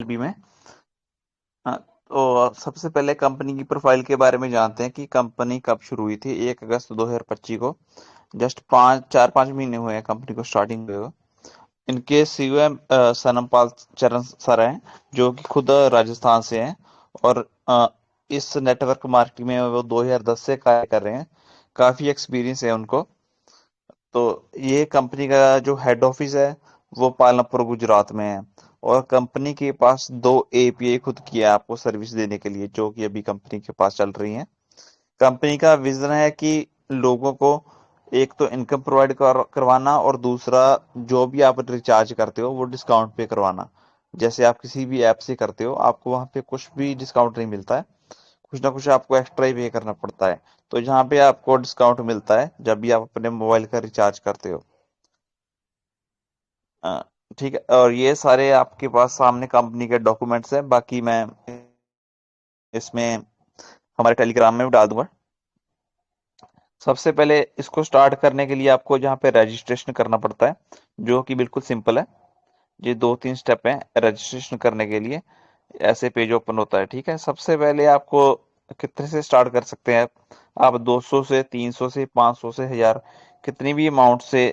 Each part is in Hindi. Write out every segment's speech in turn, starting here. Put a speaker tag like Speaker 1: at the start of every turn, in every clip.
Speaker 1: भी में। तो सबसे पहले कंपनी की प्रोफाइल के बारे में जानते हैं कि कंपनी कब शुरू हुई थी। 1 अगस्त 2025 को। जस्ट 4-5 महीने हुए हैं कंपनी को स्टार्टिंग हुए हुए। इनके सीईओ सनमपाल चरण सर हैं, जो कि खुद राजस्थान से हैं। और इस नेटवर्क मार्केटिंग में वो 2010 से कार्य कर रहे हैं। काफी एक्सपीरियंस है उनको। तो ये कंपनी का जो हेड ऑफिस है वो पालनपुर गुजरात में है। और कंपनी के पास 2 एपीआई खुद की है आपको सर्विस देने के लिए, जो कि अभी कंपनी के पास चल रही है। कंपनी का विजन है कि लोगों को एक तो इनकम प्रोवाइड करवाना, और दूसरा जो भी आप रिचार्ज करते हो वो डिस्काउंट पे करवाना। जैसे आप किसी भी ऐप से करते हो, आपको वहां पे कुछ भी डिस्काउंट नहीं मिलता है, कुछ ना कुछ आपको एक्स्ट्रा ही पे करना पड़ता है। तो यहाँ पे आपको डिस्काउंट मिलता है जब भी आप अपने मोबाइल का रिचार्ज करते हो। अ, ठीक है। और ये सारे आपके पास सामने कंपनी के डॉक्यूमेंट्स हैं, बाकी मैं इसमें हमारे टेलीग्राम में भी डाल दूंगा। सबसे पहले इसको स्टार्ट करने के लिए आपको यहाँ पे रजिस्ट्रेशन करना पड़ता है, जो कि बिल्कुल सिंपल है। ये 2-3 स्टेप हैं रजिस्ट्रेशन करने के लिए। ऐसे पेज ओपन होता है। ठीक है। सबसे पहले आपको कितने से स्टार्ट कर सकते हैं आप 200 से, 300 से, 500 से, 1000, कितनी भी अमाउंट से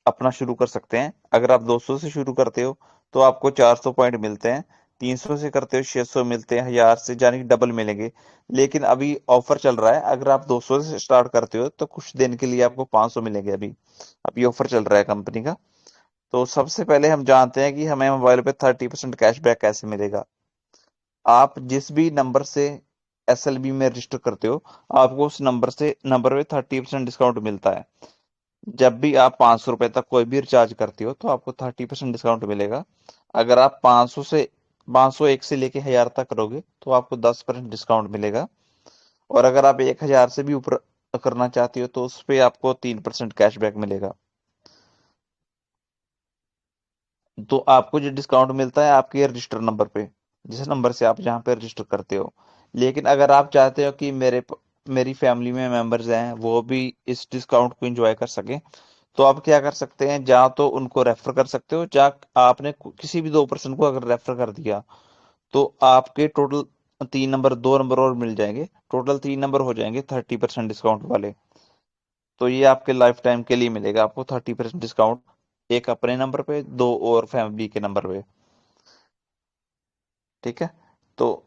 Speaker 1: अपना शुरू कर सकते हैं। अगर आप 200 से शुरू करते हो तो आपको 400 पॉइंट मिलते हैं। 300 से करते हो 600 मिलते हैं। 1000 से जाने की डबल मिलेंगे। लेकिन अभी ऑफर चल रहा है, अगर आप 200 से स्टार्ट करते हो तो कुछ दिन के लिए आपको 500 मिलेंगे। अभी ऑफर चल रहा है कंपनी का। तो सबसे पहले हम जानते हैं कि हमें मोबाइल पे 30% कैशबैक कैसे मिलेगा। आप जिस भी नंबर से एसएलबी में रजिस्टर करते हो, आपको उस नंबर पे 30% डिस्काउंट मिलता है। जब भी आप 500 रुपए तक कोई भी रिचार्ज करते हो तो आपको 30% डिस्काउंट मिलेगा। अगर आप 501 से लेके 1000 तक करोगे तो आपको 10% डिस्काउंट मिलेगा। और अगर आप 1000 से भी ऊपर करना चाहते हो तो उस पे आपको 3% कैशबैक मिलेगा। तो आपको जो डिस्काउंट मिलता है आपके रजिस्टर नंबर पे, जिस नंबर से आप जहाँ पे रजिस्टर करते हो। लेकिन अगर आप चाहते हो कि मेरी फैमिली में मेंबर्स हैं वो भी इस डिस्काउंट को एंजॉय कर सकें, तो आप क्या कर सकते हैं, या तो उनको रेफर कर सकते हो, या आपने किसी भी 2 पर्सन को अगर रेफर कर दिया तो आपके टोटल 3 नंबर, 2 नंबर और मिल जाएंगे। टोटल 3 नंबर हो जाएंगे 30% डिस्काउंट वाले। तो ये आपके लाइफ टाइम के लिए मिलेगा आपको 30% डिस्काउंट, एक अपने नंबर पे, दो और फैमिली के नंबर पे। ठीक है। तो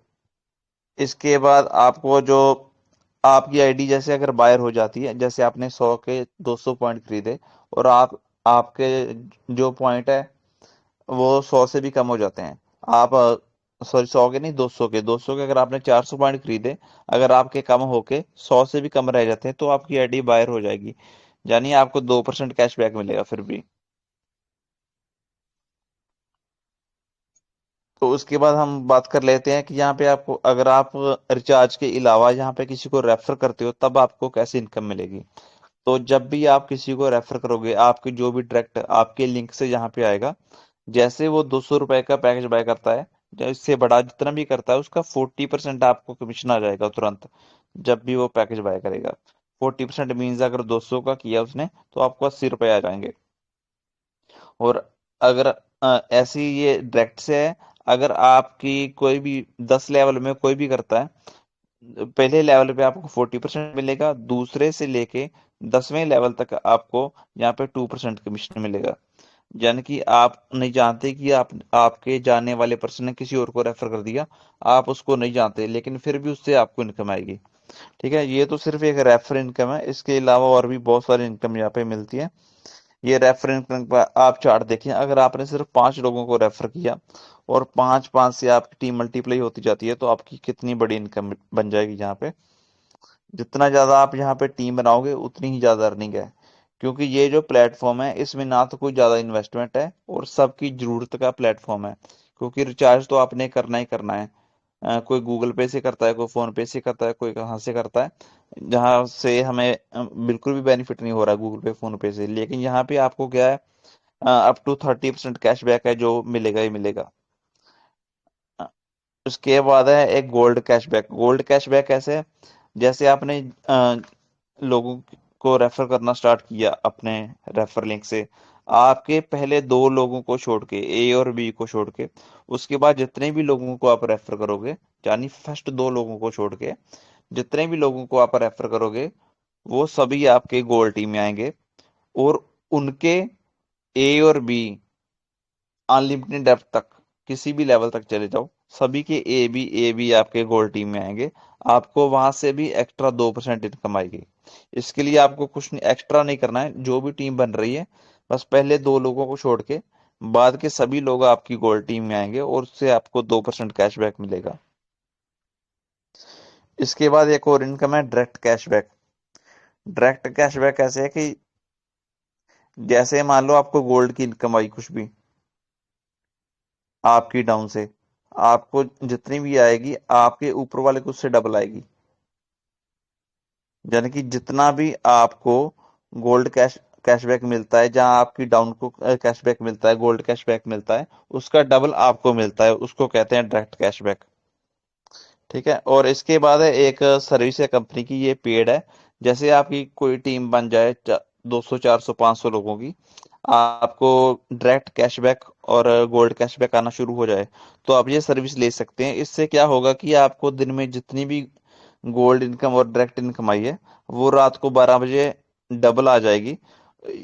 Speaker 1: इसके बाद आपको जो आपकी आईडी जैसे अगर बायर हो जाती है, जैसे आपने 100 के 200 पॉइंट खरीदे, और आपके जो पॉइंट है वो 100 से भी कम हो जाते हैं। आप सॉरी, 100 के नहीं, 200 के अगर आपने 400 पॉइंट खरीदे, अगर आपके कम होके 100 से भी कम रह जाते हैं तो आपकी आईडी बायर हो जाएगी। यानी आपको 2% कैशबैक मिलेगा फिर भी। तो उसके बाद हम बात कर लेते हैं कि यहाँ पे आपको, अगर आप रिचार्ज के अलावा यहाँ पे किसी को रेफर करते हो तब आपको कैसे इनकम मिलेगी। तो जब भी आप किसी को रेफर करोगे, आपके जो भी डायरेक्ट आपके लिंक से यहाँ पे आएगा, जैसे वो 200 रुपए का पैकेज बाय करता है, या इससे बड़ा जितना भी करता है, उसका 40% आपको कमीशन आ जाएगा तुरंत। जब भी वो पैकेज बाय करेगा, 40% मीन्स अगर 200 का किया उसने तो आपको 80 रुपए आ जाएंगे। और अगर ऐसे ही ये डायरेक्ट से है, अगर आपकी कोई भी 10 लेवल में कोई भी करता है, पहले लेवल पे आपको 40% मिलेगा, दूसरे से लेके 10वें लेवल तक आपको यहाँ पे 2% कमीशन मिलेगा। यानी कि आप नहीं जानते कि आपके जानने वाले पर्सन ने किसी और को रेफर कर दिया, आप उसको नहीं जानते, लेकिन फिर भी उससे आपको इनकम आएगी। ठीक है। ये तो सिर्फ एक रेफर इनकम है, इसके अलावा और भी बहुत सारी इनकम यहाँ पे मिलती है। ये रेफर इनकम का आप चार्ट देखिए, अगर आपने सिर्फ 5 लोगों को रेफर किया और 5-5 से आपकी टीम मल्टीप्लाई होती जाती है तो आपकी कितनी बड़ी इनकम बन जाएगी यहाँ पे। जितना ज्यादा आप यहाँ पे टीम बनाओगे उतनी ही ज्यादा अर्निंग है। क्योंकि ये जो प्लेटफॉर्म है इसमें ना तो कोई ज्यादा इन्वेस्टमेंट है, और सबकी जरूरत का प्लेटफॉर्म है। क्योंकि रिचार्ज तो आपने करना ही करना है। कोई गूगल पे से करता है, कोई फोन पे से करता है, कोई कहाँ से करता है। जहाँ से हमें बिल्कुल भी बेनिफिट नहीं हो रहा गूगल पे, फोन पे से। लेकिन यहाँ पे आपको क्या है, अप टू 30% कैशबैक है जो मिलेगा ही मिलेगा। अ, उसके बाद है एक गोल्ड कैशबैक। गोल्ड कैशबैक कैसे है, जैसे आपने लोगों को रेफर करना स्टार्ट किया अपने रेफर लिंक से, आपके पहले दो लोगों को छोड़ के, ए और बी को छोड़ के, उसके बाद जितने भी लोगों को आप रेफर करोगे, यानी फर्स्ट दो लोगों को छोड़ के जितने भी लोगों को आप रेफर करोगे, वो सभी आपके गोल्ड टीम में आएंगे। और उनके ए और बी अनलिमिटेड डेप्थ तक, किसी भी लेवल तक चले जाओ, सभी के ए बी आपके गोल्ड टीम में आएंगे। आपको वहां से भी एक्स्ट्रा 2% इनकम आएगी। इसके लिए आपको कुछ नहीं एक्स्ट्रा नहीं करना है, जो भी टीम बन रही है बस पहले दो लोगों को छोड़ के बाद के सभी लोग आपकी गोल्ड टीम में आएंगे और उससे आपको 2% कैशबैक मिलेगा। इसके बाद एक और इनकम है डायरेक्ट कैशबैक। डायरेक्ट कैशबैक ऐसे है कि जैसे मान लो आपको गोल्ड की इनकम आई कुछ भी आपकी डाउन से, आपको जितनी भी आएगी आपके ऊपर वाले को उससे डबल आएगी। यानी कि जितना भी आपको गोल्ड कैशबैक मिलता है, जहां आपकी डाउन को कैशबैक मिलता है, गोल्ड कैशबैक मिलता है, उसका डबल आपको मिलता है, उसको कहते हैं डायरेक्ट कैशबैक। ठीक है। और इसके बाद है एक सर्विस है कंपनी की, ये पेड है। जैसे आपकी कोई टीम बन जाए 200 400 500 लोगों की, आपको डायरेक्ट कैशबैक और गोल्ड कैशबैक आना शुरू हो जाए, तो आप ये सर्विस ले सकते हैं। इससे क्या होगा कि आपको दिन में जितनी भी गोल्ड इनकम और डायरेक्ट इनकम आई है, वो रात को 12 बजे डबल आ जाएगी।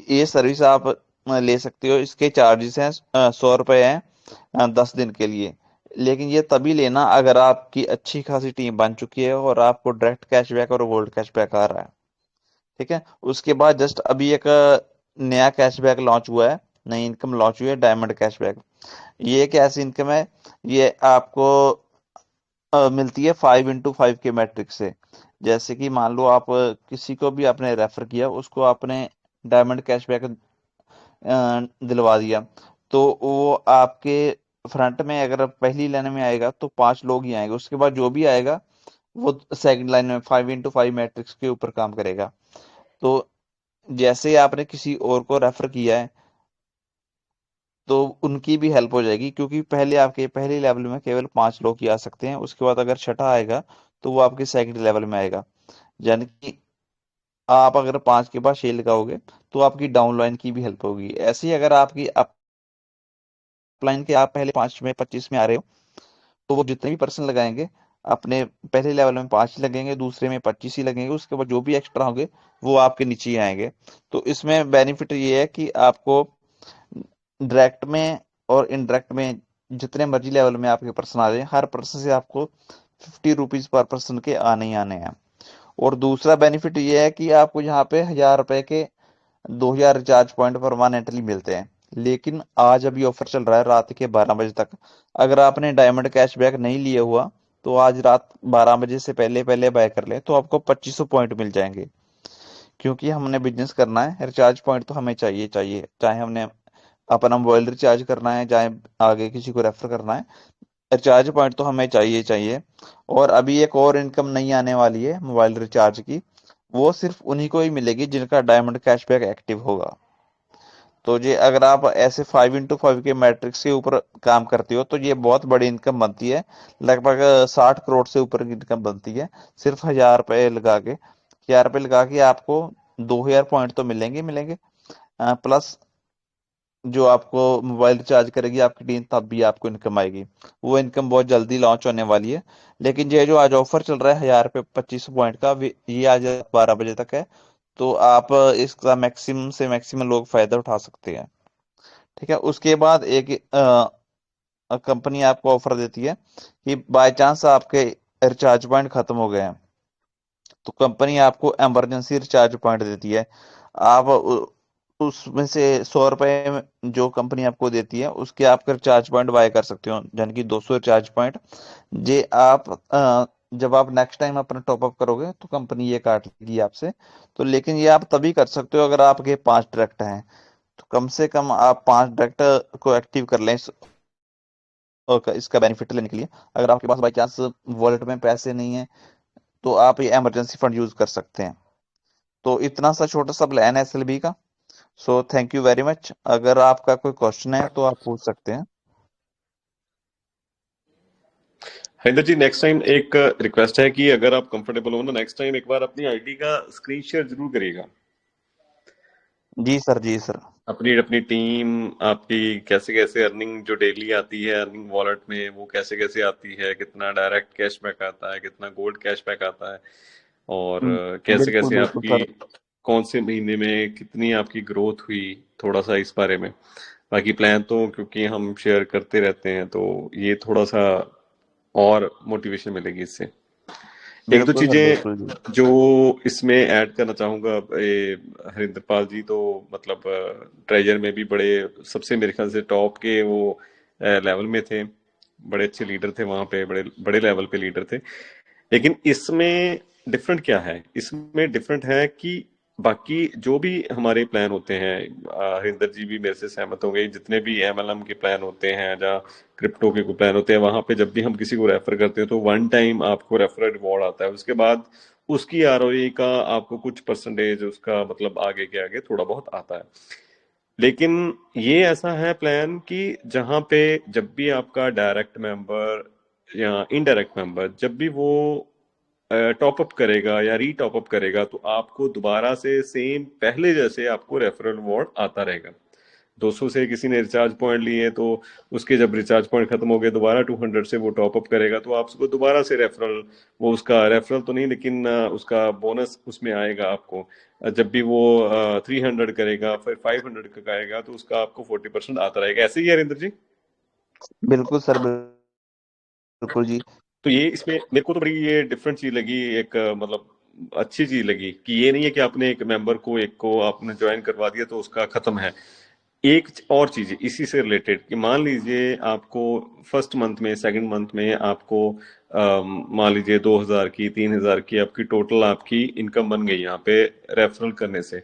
Speaker 1: ये सर्विस आप ले सकते हो। इसके चार्जेस हैं 100 रुपये हैं 10 दिन के लिए। लेकिन ये तभी लेना अगर आपकी अच्छी खासी टीम बन चुकी है और आपको डायरेक्ट कैशबैक और गोल्ड कैशबैक आ रहा है। ठीक है। उसके बाद जस्ट अभी एक नया कैशबैक लॉन्च हुआ है, नई इनकम लॉन्च हुई है, डायमंड कैशबैक। ये एक ऐसी इनकम है, ये आपको मिलती है 5x5 के मैट्रिक से। जैसे कि मान लो आप किसी को भी आपने रेफर किया, उसको आपने डायमंड कैशबैक दिलवा दिया, तो वो आपके फ्रंट में अगर पहली लाइन में आएगा तो 5 लोग ही आएंगे। उसके बाद जो भी आएगा वो सेकंड लाइन में 5x5 मैट्रिक्स के ऊपर काम करेगा। तो जैसे ही आपने किसी और को रेफर किया है, तो उनकी भी हेल्प हो जाएगी, क्योंकि पहले आपके पहले लेवल में केवल 5 लोग ही आ सकते हैं। उसके बाद अगर छठा आएगा तो वो आपके सेकंड लेवल में आएगा। यानी कि आप अगर 5 के बाद 6 लगाओगे तो आपकी डाउन लाइन की भी हेल्प होगी। ऐसे ही अगर आपकी अपलाइन के आप पहले 5 में 25 में आ रहे हो, तो वो जितने भी पर्सन लगाएंगे अपने पहले लेवल में 5 ही लगेंगे, दूसरे में 25 ही लगेंगे, उसके बाद जो भी एक्स्ट्रा होंगे वो आपके नीचे ही आएंगे। तो इसमें बेनिफिट ये है कि आपको डायरेक्ट में और इनडायरेक्ट में जितने मर्जी लेवल में आपके पर्सन आ जाए, हर पर्सन से आपको 50 रुपीज पर पर्सन के आने ही आने हैं। और दूसरा बेनिफिट ये है कि आपको यहाँ पे 1000 रुपए के 2000 रिचार्ज पॉइंट परमानेंटली मिलते हैं। लेकिन आज अभी ऑफर चल रहा है रात के 12 बजे तक। अगर आपने डायमंड कैशबैक नहीं लिया हुआ तो आज रात 12 बजे से पहले पहले बाय कर ले, तो आपको 2500 पॉइंट मिल जाएंगे। क्योंकि हमने बिजनेस करना है, रिचार्ज पॉइंट तो हमें चाहिए चाहिए, चाहे हमने अपना मोबाइल रिचार्ज करना है, चाहे आगे किसी को रेफर करना है, रिचार्ज पॉइंट तो हमें चाहिए चाहिए। और अभी एक और इनकम नहीं आने वाली है मोबाइल रिचार्ज की, वो सिर्फ उन्हीं को ही मिलेगी जिनका डायमंड कैशबैक एक्टिव होगा। तो ये अगर आप ऐसे 5x5 के मैट्रिक्स के ऊपर काम करते हो तो ये बहुत बड़ी इनकम बनती है। लगभग 60 करोड़ से ऊपर की इनकम बनती है, सिर्फ 1000 रुपये लगा के। 1000 रुपये लगा के आपको 2000 पॉइंट तो मिलेंगे मिलेंगे, प्लस जो आपको मोबाइल रिचार्ज करेगी आपकी टीम, तब भी आपको इनकम आएगी। वो इनकम बहुत जल्दी लॉन्च होने वाली है। लेकिन ये जो आज ऑफर चल रहा है 1000 रुपये 25 पॉइंट का, ये आज 12 बजे तक है। तो आप इसका मैक्सिमम से मैक्सिमम लोग फायदा उठा सकते हैं। ठीक है। उसके बाद एक कंपनी आपको ऑफर देती है कि बाय चांस आपके रिचार्ज पॉइंट खत्म हो गए हैं, तो कंपनी आपको इमरजेंसी रिचार्ज पॉइंट देती है। आप उसमें से 100 रुपए जो कंपनी आपको देती है उसके आप रिचार्ज पॉइंट बाय कर सकते हो, यानी कि 200 रिचार्ज पॉइंट। जे आप जब आप नेक्स्ट टाइम अपना टॉपअप करोगे तो कंपनी ये काट लेगी आपसे। तो लेकिन ये आप तभी कर सकते हो अगर आपके 5 डायरेक्ट हैं। तो कम से कम आप 5 डायरेक्ट को एक्टिव कर लें इसका बेनिफिट लेने के लिए। अगर आपके पास बाई चांस वॉलेट में पैसे नहीं है तो आप ये इमरजेंसी फंड यूज कर सकते हैं। तो इतना सा छोटा सा प्लान है एसएलबी का। So thank you very much. अगर आपका कोई क्वेश्चन है तो आप पूछ सकते हैं।
Speaker 2: हरिंदर जी, नेक्स्ट टाइम एक रिक्वेस्ट है कि अगर आप कंफर्टेबल हो ना, नेक्स्ट टाइम एक बार अपनी आईडी का स्क्रीन शेयर जरूर करिएगा।
Speaker 1: जी सर, जी सर।
Speaker 2: अपनी अपनी टीम आपकी कैसे कैसे अर्निंग जो डेली आती है अर्निंग वॉलेट में वो कैसे कैसे आती है, कितना डायरेक्ट कैशबैक आता है, कितना गोल्ड कैशबैक आता है, और कैसे
Speaker 1: बिल्कुल
Speaker 2: कैसे
Speaker 1: बिल्कुल
Speaker 2: आपकी
Speaker 1: सर।
Speaker 2: कौन से महीने में कितनी आपकी ग्रोथ हुई, थोड़ा सा इस बारे में। बाकी प्लान तो क्योंकि हम शेयर करते रहते हैं तो ये थोड़ा सा और मोटिवेशन मिलेगी इससे। एक दो
Speaker 1: बिल्कुल सर बिल्कुल जी।
Speaker 2: चीजें जो इसमें ऐड करना चाहूंगा, हरिंदर पाल जी तो मतलब ट्रेजर में भी बड़े सबसे मेरे ख्याल से टॉप के वो लेवल में थे, बड़े अच्छे लीडर थे वहां पे, बड़े बड़े लेवल पे लीडर थे। लेकिन इसमें डिफरेंट क्या है, इसमें डिफरेंट है कि बाकी जो भी हमारे प्लान होते हैं, हरिंदर जी भी मेरे से सहमत होंगे, जितने भी एमएलएम के प्लान होते हैं या क्रिप्टो के प्लान होते हैं, वहां पे जब भी हम किसी को रेफर करते हैं तो वन टाइम आपको रेफरल रिवॉर्ड आता है, उसके बाद उसकी आरओई का आपको कुछ परसेंटेज उसका मतलब आगे के आगे थोड़ा बहुत आता है। लेकिन ये ऐसा है प्लान कि जहां पे जब भी आपका डायरेक्ट मेंबर या इनडायरेक्ट मेंबर जब भी वो टॉप अप करेगा या री टॉप अप करेगा तो आपको दोबारा से सेम पहले जैसे आपको रेफरल रिवॉर्ड आता रहेगा। 200 से किसी ने रिचार्ज पॉइंट लिए तो उसके जब रिचार्ज पॉइंट खत्म हो गए दोबारा 200 से वो टॉप अप करेगा तो आपको दोबारा से रेफरल, वो उसका रेफरल तो नहीं लेकिन उसका बोनस उसमें आएगा आपको। जब भी वो 300 करेगा फिर 500 का आएगा तो उसका आपको 40% आता रहेगा। ऐसे ही है हरिंदर जी।
Speaker 1: बिल्कुल सर बिल्कुल जी।
Speaker 2: तो ये इसमें मेरे को तो बड़ी ये डिफरेंट चीज लगी, एक मतलब अच्छी चीज लगी कि ये नहीं है कि आपने एक मेंबर को एक को आपने ज्वाइन करवा दिया तो उसका खत्म है। एक और चीज है इसी से रिलेटेड कि मान लीजिए आपको फर्स्ट मंथ में सेकंड मंथ में आपको मान लीजिए 2,000 की 3,000 की आपकी टोटल आपकी इनकम बन गई यहाँ पे रेफरल करने से।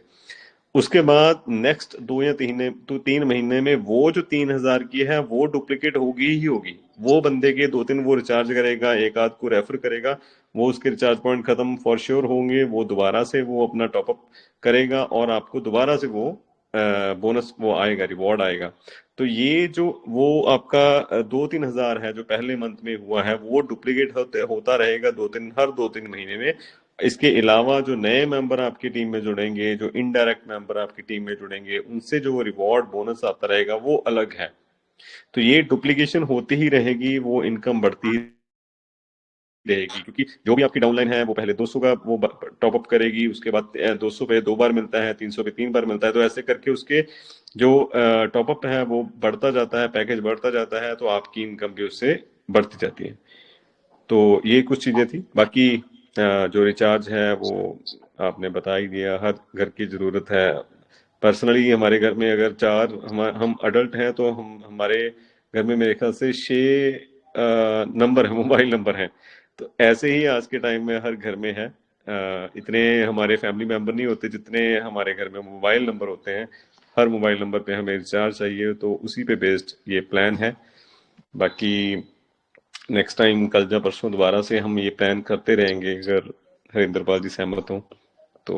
Speaker 2: उसके बाद नेक्स्ट 2 या 3 महीने में वो जो 3,000 की है वो डुप्लीकेट होगी ही होगी। वो बंदे के 2-3 वो रिचार्ज करेगा, एक आध को रेफर करेगा, वो उसके रिचार्ज पॉइंट खत्म फॉर श्योर होंगे, वो दोबारा से वो अपना टॉपअप करेगा और आपको दोबारा से वो बोनस वो आएगा, रिवॉर्ड आएगा। तो ये जो वो आपका 2-3 हजार है जो पहले मंथ में हुआ है वो डुप्लीकेट होता रहेगा 2-3 हर 2-3 महीने में। इसके अलावा जो नए मेंबर आपकी टीम में जुड़ेंगे, जो इनडायरेक्ट मेंबर आपकी टीम में जुड़ेंगे, उनसे जो रिवॉर्ड बोनस आता रहेगा वो अलग है। तो ये डुप्लीकेशन होती ही रहेगी, वो इनकम बढ़ती ही रहेगी, क्योंकि जो भी आपकी डाउनलाइन है वो पहले 200 का वो टॉप अप करेगी, उसके बाद 200 पे 2 बार मिलता है, 300 पे 3 बार मिलता है, तो ऐसे करके उसके जो टॉप अप है वो बढ़ता जाता है, पैकेज बढ़ता जाता है, तो आपकी इनकम भी उससे बढ़ती जाती है। तो ये कुछ चीजें थी। बाकी जो रिचार्ज है वो आपने बता ही दिया, हर घर की जरूरत है। पर्सनली हमारे घर में अगर हम अडल्ट हैं तो हम हमारे घर में मेरे ख्याल से 6 नंबर है, मोबाइल नंबर है। तो ऐसे ही आज के टाइम में हर घर में है। इतने हमारे फैमिली मेंबर नहीं होते जितने हमारे घर में मोबाइल नंबर होते हैं। हर मोबाइल नंबर पे हमें रिचार्ज चाहिए तो उसी पे बेस्ड ये प्लान है। बाकी नेक्स्ट टाइम कल या परसों दोबारा से हम ये प्लान करते रहेंगे अगर हरिंदर पाल जी सहमत हो तो।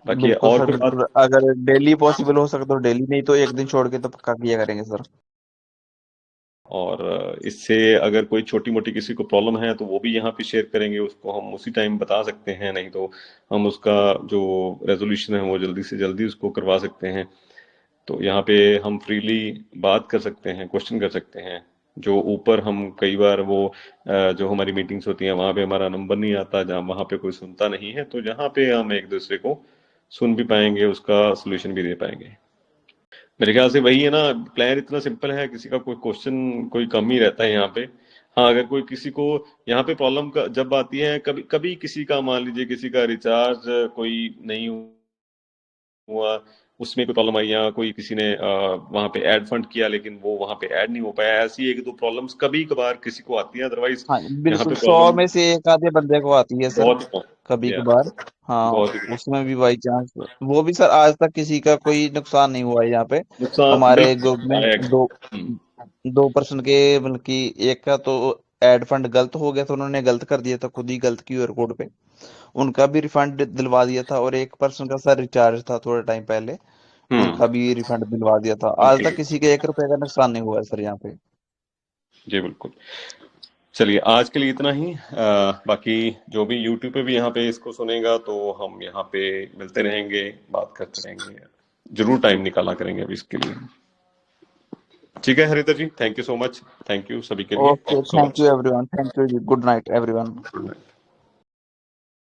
Speaker 2: बाकी
Speaker 1: बिल्कुल
Speaker 2: और
Speaker 1: सर
Speaker 2: कोई बात?
Speaker 1: बिल्कुल, अगर डेली पॉसिबल हो सके तो डेली, नहीं तो एक दिन छोड़ के तो पक्का किया करेंगे सर।
Speaker 2: और इससे अगर कोई छोटी मोटी किसी को प्रॉब्लम है तो वो भी यहाँ पे शेयर करेंगे, उसको हम उसी टाइम बता सकते हैं, नहीं तो हम उसका जो रेजोल्यूशन है वो जल्दी से जल्दी उसको करवा सकते हैं। तो यहाँ पे हम फ्रीली बात कर सकते हैं, क्वेश्चन कर सकते हैं। जो ऊपर हम कई बार वो जो हमारी मीटिंग्स होती हैं वहां पे हमारा नंबर नहीं आता, जहाँ वहां पे कोई सुनता नहीं है, तो यहाँ पे हम एक दूसरे को सुन भी पाएंगे, उसका सोल्यूशन भी दे पाएंगे। मेरे ख्याल से वही है ना, प्लान इतना सिंपल है, किसी का कोई क्वेश्चन कोई कम ही रहता है यहाँ पे। हाँ, अगर कोई किसी को यहाँ पे प्रॉब्लम जब आती है, कभी कभी किसी का मान लीजिए किसी का रिचार्ज कोई नहीं हुआ, उसमें कोई प्रॉब्लम आई, या कोई किसी ने वहां पे ऐड फंड किया लेकिन वो वहां पे ऐड नहीं हो पाया, ऐसी एक दो प्रॉब्लम्स कभी कभार किसी को आती है, अदरवाइज
Speaker 1: हाँ
Speaker 2: यहाँ
Speaker 1: बिल्कुल,
Speaker 2: पे
Speaker 1: 100
Speaker 2: प्रॉब्लम
Speaker 1: में से एक आधे बंदे को आती है सर,
Speaker 2: बहुत कम।
Speaker 1: कभी
Speaker 2: या
Speaker 1: कभार। हाँ,
Speaker 2: बहुत ही
Speaker 1: उसमें भी बाई चांस। वो भी सर आज तक किसी का कोई नुकसान नहीं हुआ है यहाँ पे।
Speaker 2: नुकसान
Speaker 1: हमारे ग्रुप
Speaker 2: बिल्कुल
Speaker 1: में
Speaker 2: आएगा।
Speaker 1: दो 2% के, मतलब कि एक का तो एड फंड गलत हो गया था, उन्होंने गलत कर दिया था, खुद ही गलत क्यूआर कोड पे उनका भी रिफंड दिलवा दिया था। और एक पर्सन का सर रिचार्ज था थोड़ा टाइम पहले,
Speaker 2: हम्म।
Speaker 1: उनका भी रिफंड दिलवा दिया था। आज
Speaker 2: बिल्कुल।
Speaker 1: तक किसी के 1 रुपए का नुकसान नहीं हुआ है सर यहाँ पे।
Speaker 2: जी बिल्कुल। चलिए आज के लिए इतना ही। बाकी जो भी यूट्यूब पे भी यहाँ पे इसको सुनेगा तो हम यहाँ पे मिलते रहेंगे, बात करते रहेंगे। जरूर टाइम निकाला करेंगे अभी इसके लिए। ठीक है Harinder ji, thank you so much, thank you सभी के लिए,
Speaker 1: okay,
Speaker 2: so
Speaker 1: thank
Speaker 2: much.
Speaker 1: You everyone, thank you ji, good night everyone.